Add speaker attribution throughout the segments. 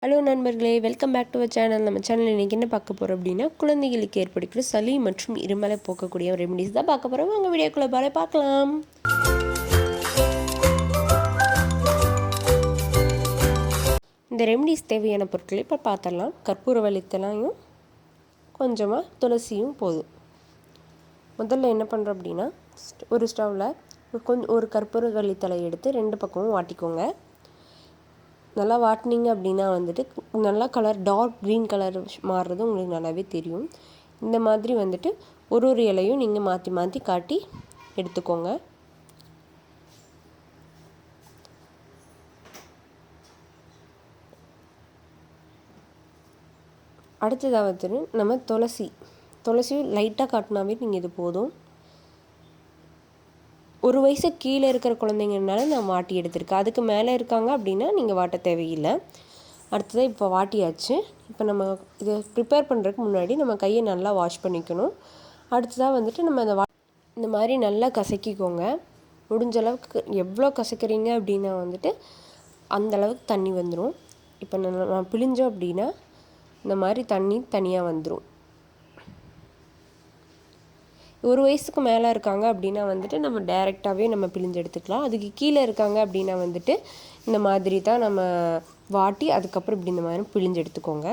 Speaker 1: Hello நண்பர்களே, welcome back to our channel. நம்ம channel இன்றைக்கி என்ன பார்க்க போகிறோம் அப்படின்னா, குழந்தைகளுக்கு ஏற்படுகிற சளி மற்றும் இருமலை போக்கக்கூடிய ரெமடிஸ் தான் பார்க்க போகிறோம். உங்கள் வீடியோக்குள்ளே பாரு பார்க்கலாம். இந்த ரெமடிஸ் தேவையான பொருட்களை இப்போ பார்த்துடலாம். கற்பூரவள்ளி இலையும் கொஞ்சமாக துளசியும் போதும். முதல்ல என்ன பண்ணுறோம் அப்படின்னா, ஒரு ஸ்டவ்வில் ஒரு கற்பூரவள்ளி இலையை எடுத்து 2 பக்கமும் வாட்டிக்கோங்க. நல்லா வாட்டினீங்க அப்படின்னா வந்துட்டு நல்லா கலர் டார்க் க்ரீன் கலர் மாறுறது உங்களுக்கு நல்லாவே தெரியும். இந்த மாதிரி வந்துட்டு ஒரு இலையும் நீங்கள் மாற்றி மாற்றி காட்டி எடுத்துக்கோங்க. அடுத்ததாக வந்துட்டு நம்ம துளசியும் லைட்டாக காட்டினாவே நீங்கள் இது போதும். 1 வயசு கீழே இருக்கிற குழந்தைங்கனால நான் வாட்டி எடுத்திருக்கேன். அதுக்கு மேலே இருக்காங்க அப்படின்னா நீங்கள் வாட்ட தேவையில்லை. அடுத்ததாக இப்போ வாட்டியாச்சு. இப்போ நம்ம இதை ப்ரிப்பேர் பண்ணுறதுக்கு முன்னாடி நம்ம கையை நல்லா வாஷ் பண்ணிக்கணும். அடுத்ததாக வந்துட்டு நம்ம இந்த மாதிரி நல்லா கசக்கிக்கோங்க. முடிஞ்ச அளவுக்கு எவ்வளோ கசக்கிறீங்க அப்படின்னா வந்துட்டு அந்தளவுக்கு தண்ணி வந்துடும். இப்போ நம்ம பிழிஞ்சோம் அப்படின்னா இந்த மாதிரி தண்ணி தனியாக வந்துடும். 1 வயசுக்கு மேலே இருக்காங்க அப்படின்னா வந்துட்டு நம்ம டைரெக்டாகவே நம்ம பிழிஞ்சு எடுத்துக்கலாம். அதுக்கு கீழே இருக்காங்க அப்படின்னா வந்துட்டு இந்த மாதிரி தான் நம்ம வாட்டி அதுக்கப்புறம் இப்படி இந்த மாதிரி பிழிஞ்சு எடுத்துக்கோங்க.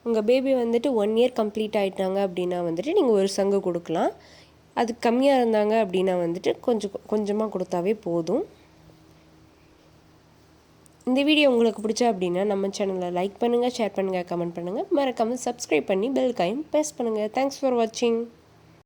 Speaker 1: உங்கள் பேபி வந்துட்டு 1 இயர் கம்ப்ளீட் ஆகிட்டாங்க அப்படின்னா வந்துட்டு நீங்கள் ஒரு சங்கு கொடுக்கலாம். அது கம்மியாக இருந்தாங்க அப்படின்னா வந்துட்டு கொஞ்சமாக கொடுத்தாவே போதும். இந்த வீடியோ உங்களுக்கு பிடிச்சா அப்படின்னா நம்ம சேனலில் லைக் பண்ணுங்கள், ஷேர் பண்ணுங்கள், கமெண்ட் பண்ணுங்கள். மறக்காமல் சப்ஸ்கிரைப் பண்ணி பெல் ஐக்கான் ப்ரெஸ் பண்ணுங்கள். தேங்க்ஸ் ஃபார் வாட்சிங்.